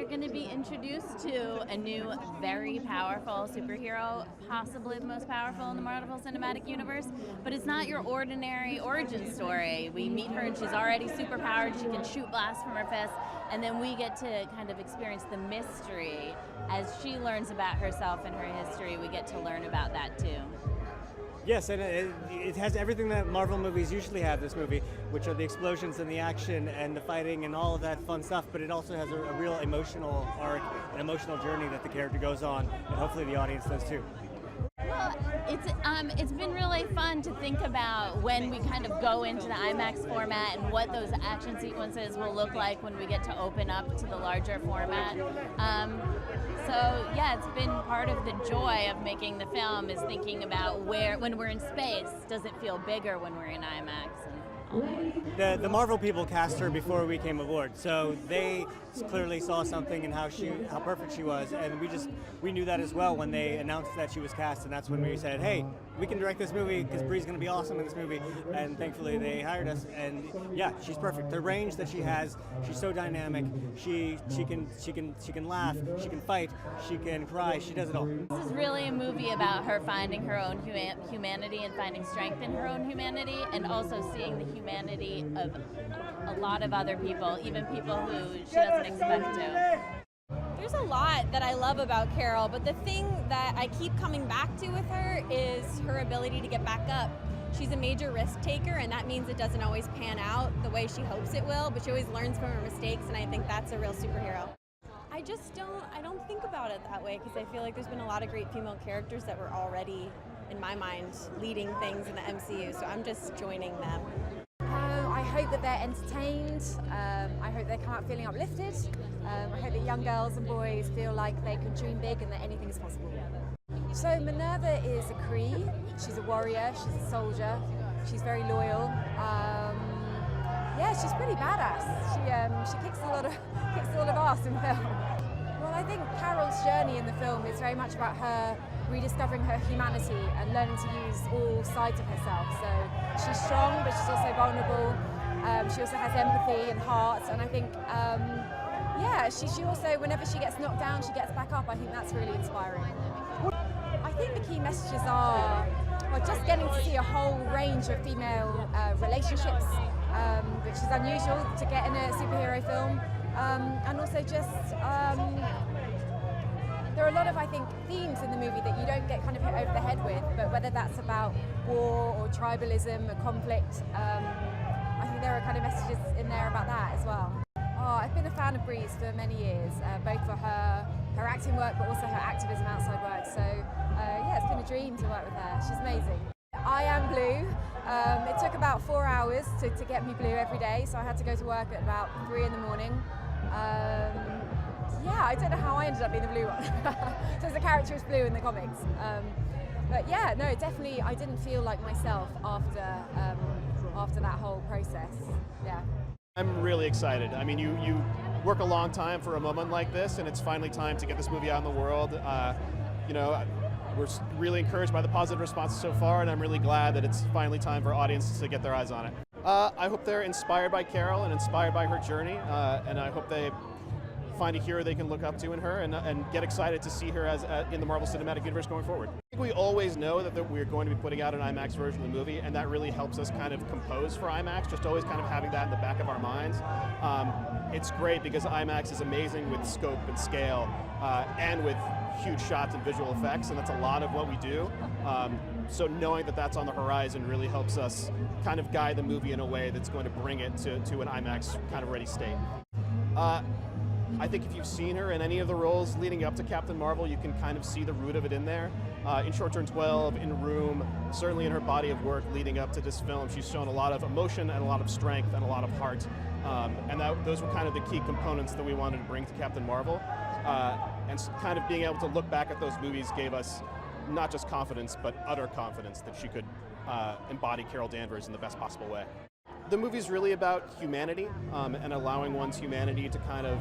going to be introduced to a new, very powerful superhero, possibly the most powerful in the Marvel Cinematic Universe, but it's not your ordinary origin story. We meet her and she's already superpowered, she can shoot blasts from her fist, and then we get to kind of experience the mystery. As she learns about herself and her history, we get to learn about that too. Yes, and it has everything that Marvel movies usually have, this movie, which are the explosions and the action and the fighting and all of that fun stuff, but it also has a real emotional arc, an emotional journey that the character goes on, and hopefully the audience does too. Well, it's been really fun to think about when we kind of go into the IMAX format and what those action sequences will look like when we get to open up to the larger format. So yeah, it's been part of the joy of making the film is thinking about when we're in space, does it feel bigger when we're in IMAX? The Marvel people cast her before we came aboard, so they clearly saw something in how perfect she was, and we knew that as well when they announced that she was cast, and that's when we said, hey, we can direct this movie because Brie's going to be awesome in this movie, and thankfully they hired us, and yeah, she's perfect. The range that she has, she's so dynamic. She can laugh, she can fight, she can cry, she does it all. This is really a movie about her finding her own humanity and finding strength in her own humanity, and also seeing the humanity of a lot of other people, even people who she doesn't expect to. There's a lot that I love about Carol, but the thing that I keep coming back to with her is her ability to get back up. She's a major risk taker, and that means it doesn't always pan out the way she hopes it will, but she always learns from her mistakes, and I think that's a real superhero. I don't think about it that way, because I feel like there's been a lot of great female characters that were already, in my mind, leading things in the MCU, so I'm just joining them. I hope that they're entertained, I hope they come out feeling uplifted, I hope that young girls and boys feel like they can dream big and that anything is possible. So Minerva is a Cree, she's a warrior, she's a soldier, she's very loyal. Yeah, she's pretty badass. She kicks a lot of ass in the film. Well, I think Carol's journey in the film is very much about her rediscovering her humanity and learning to use all sides of herself. So she's strong, but she's also vulnerable. She also has empathy and heart, and I think, yeah, she also, whenever she gets knocked down, she gets back up. I think that's really inspiring. I think the key messages are just getting to see a whole range of female relationships, which is unusual to get in a superhero film, and also just there are a lot of, I think, themes in the movie that you don't get kind of hit over the head with, but whether that's about war or tribalism or conflict, I think there are kind of messages in there about that as well. Oh, I've been a fan of Brie's for many years, both for her acting work, but also her activism outside work. So yeah, it's been a dream to work with her. She's amazing. I am blue. It took about 4 hours to get me blue every day, so I had to go to work at about 3 in the morning. Yeah, I don't know how I ended up being the blue one. So the character is blue in the comics. But yeah, no, definitely I didn't feel like myself after that whole process. Yeah. I'm really excited. I mean, you work a long time for a moment like this, and it's finally time to get this movie out in the world. You know, we're really encouraged by the positive responses so far, and I'm really glad that it's finally time for audiences to get their eyes on it. I hope they're inspired by Carol and inspired by her journey, and I hope they find a hero they can look up to in her and get excited to see her as in the Marvel Cinematic Universe going forward. I think we always know that we're going to be putting out an IMAX version of the movie, and that really helps us kind of compose for IMAX, just always kind of having that in the back of our minds. It's great because IMAX is amazing with scope and scale and with huge shots and visual effects, and that's a lot of what we do. So knowing that that's on the horizon really helps us kind of guide the movie in a way that's going to bring it to an IMAX kind of ready state. I think if you've seen her in any of the roles leading up to Captain Marvel, you can kind of see the root of it in there. In Short Turn 12, in Room, certainly in her body of work leading up to this film, she's shown a lot of emotion and a lot of strength and a lot of heart. And those were kind of the key components that we wanted to bring to Captain Marvel. And kind of being able to look back at those movies gave us not just confidence, but utter confidence that she could embody Carol Danvers in the best possible way. The movie's really about humanity and allowing one's humanity to kind of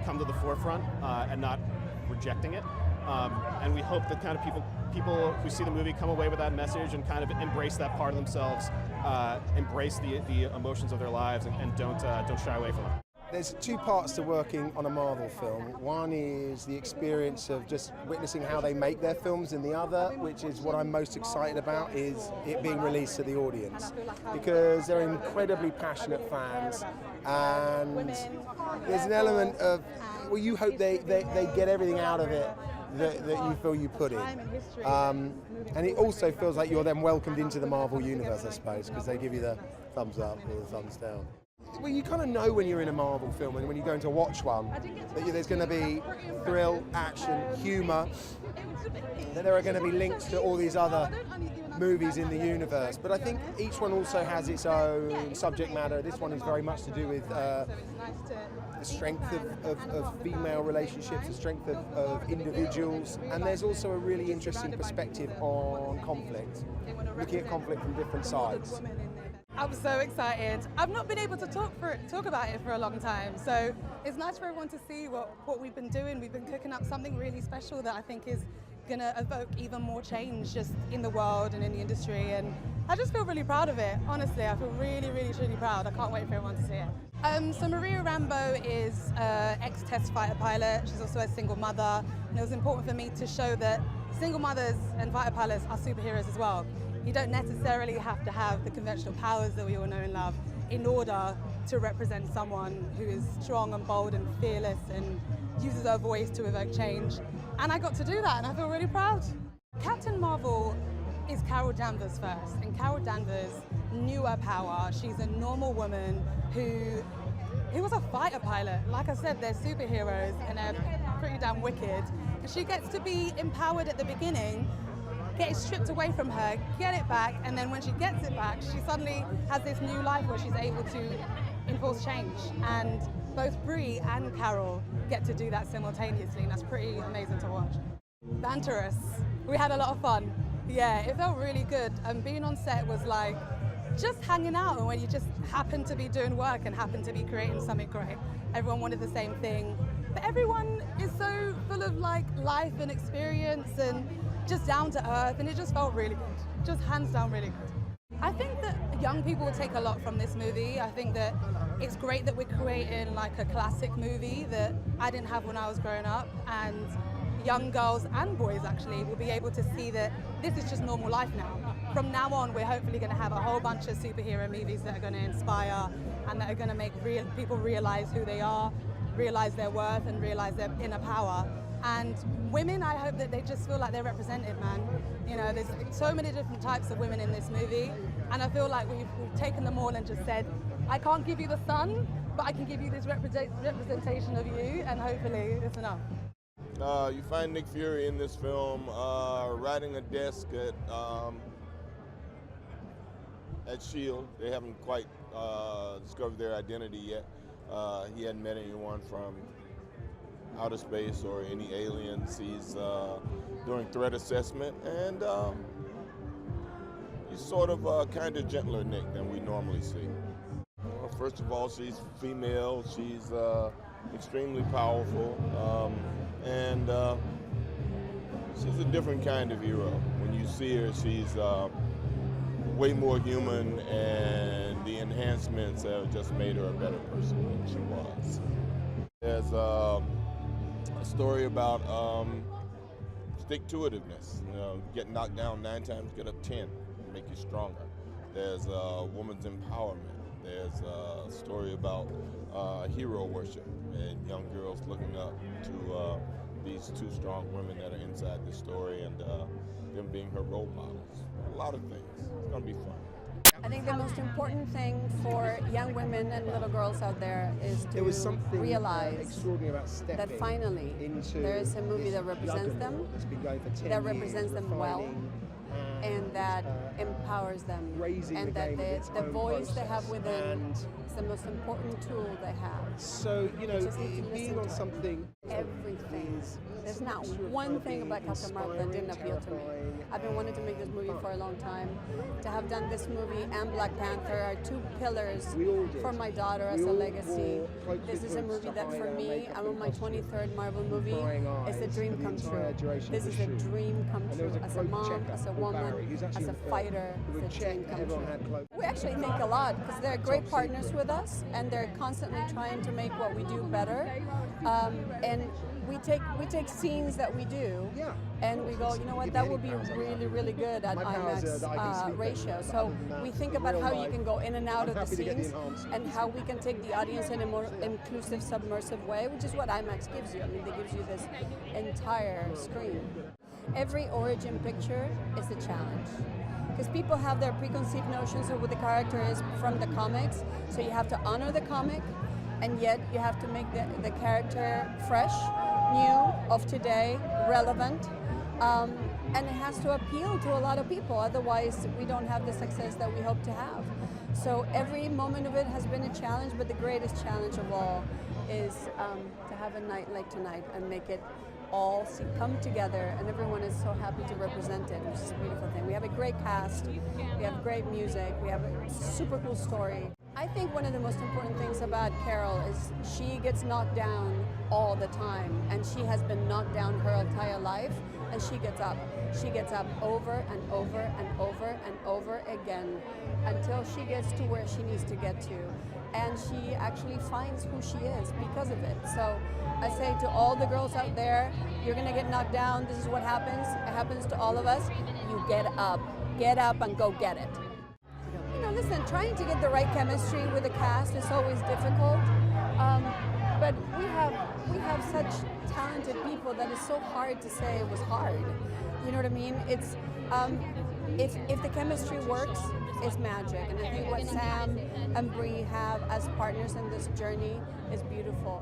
come to the forefront and not rejecting it. And we hope that kind of people who see the movie come away with that message and kind of embrace that part of themselves, embrace the emotions of their lives, and don't shy away from it. There's two parts to working on a Marvel film. One is the experience of just witnessing how they make their films, and the other, which is what I'm most excited about, is it being released to the audience. Because they're incredibly passionate fans, and there's an element of, well, you hope they get everything out of it that you feel you put in. And it also feels like you're then welcomed into the Marvel universe, I suppose, because they give you the thumbs up or the thumbs down. Well, you kind of know when you're in a Marvel film and when you're going to watch one that there's going to be thrill, action, humour, that there are going to be links to all these other movies in the universe. But I think each one also has its own subject matter. This one is very much to do with the strength of female relationships, the strength of individuals, and there's also a really interesting perspective on conflict, looking at conflict from different sides. I'm so excited. I've not been able to talk about it for a long time, so it's nice for everyone to see what we've been doing. We've been cooking up something really special that I think is going to evoke even more change just in the world and in the industry, and I just feel really proud of it. Honestly, I feel really, really, truly proud. I can't wait for everyone to see it. So Maria Rambeau is an ex-test fighter pilot. She's also a single mother, and it was important for me to show that single mothers and fighter pilots are superheroes as well. You don't necessarily have to have the conventional powers that we all know and love in order to represent someone who is strong and bold and fearless and uses her voice to evoke change. And I got to do that, and I feel really proud. Captain Marvel is Carol Danvers first, and Carol Danvers knew her power. She's a normal woman who was a fighter pilot. Like I said, they're superheroes and they're pretty damn wicked. And she gets to be empowered at the beginning, get it stripped away from her, get it back, and then when she gets it back, she suddenly has this new life where she's able to enforce change. And both Brie and Carol get to do that simultaneously, and that's pretty amazing to watch. Banterous. We had a lot of fun. Yeah, it felt really good. And being on set was like just hanging out, and when you just happen to be doing work and happen to be creating something great. Everyone wanted the same thing. But everyone is so full of like life and experience and just down to earth, and it just felt really good. Just hands down really good. I think that young people will take a lot from this movie. I think that it's great that we're creating like a classic movie that I didn't have when I was growing up, and young girls and boys actually will be able to see that this is just normal life now. From now on, we're hopefully going to have a whole bunch of superhero movies that are going to inspire and that are going to make people realize who they are, realize their worth, and realize their inner power. And women, I hope that they just feel like they're represented, man. You know, there's so many different types of women in this movie, and I feel like we've taken them all and just said, I can't give you the sun, but I can give you this representation of you, and hopefully it's enough. You find Nick Fury in this film riding a desk at S.H.I.E.L.D. They haven't quite discovered their identity yet. He hadn't met anyone from outer space or any aliens. He's doing threat assessment, and he's sort of a kind of gentler Nick than we normally see. Well, first of all, she's female. She's extremely powerful, and she's a different kind of hero. When you see her, she's way more human, and the enhancements have just made her a better person than she was. There's a story about stick-to-itiveness. You know, get knocked down 9 times, get up 10, make you stronger. There's woman's empowerment. There's a story about hero worship and young girls looking up to these 2 strong women that are inside the story, and them being her role models. A lot of things. It's going to be fun. I think the most important thing for young women and little girls out there is to realize that finally there is a movie that represents them, that represents them well, and that empowers them, and that the voice they have within is the most important tool they have. So, you know, being on something... Everything. There's not one thing about Captain Marvel that didn't appeal to me. I've been wanting to make this movie for a long time. To have done this movie and Black Panther are 2 pillars for my daughter as a legacy. This is a movie that for me, I'm on my 23rd Marvel movie, it's a dream come true. This is a dream come true. As a mom, as a woman, as a fighter, as a dream come true. We actually think a lot because they're great partners with us, and they're constantly trying to make what we do better. And we take scenes that we do, and we go, you know what, that would be really, really good at IMAX ratio. So we think about how you can go in and out of the scenes, and how we can take the audience in a more inclusive, submersive way, which is what IMAX gives you. I mean, they gives you this entire screen. Every origin picture is a challenge, because people have their preconceived notions of what the character is from the comics, so you have to honor the comic, and yet you have to make the character fresh, new, of today, relevant, and it has to appeal to a lot of people, otherwise we don't have the success that we hope to have. So every moment of it has been a challenge, but the greatest challenge of all is to have a night like tonight and make it all come together, and everyone is so happy to represent it, which is a beautiful thing. We have a great cast, we have great music, we have a super cool story. I think one of the most important things about Carol is she gets knocked down all the time, and she has been knocked down her entire life, and she gets up. She gets up over and over and over and over again until she gets to where she needs to get to. And she actually finds who she is because of it. So I say to all the girls out there, you're gonna get knocked down, this is what happens, it happens to all of us. You get up and go get it. You know, listen, trying to get the right chemistry with the cast is always difficult, but we have such talented people that it's so hard to say it was hard. You know what I mean? It's if the chemistry works, it's magic, and I think what Sam and Brie have as partners in this journey is beautiful.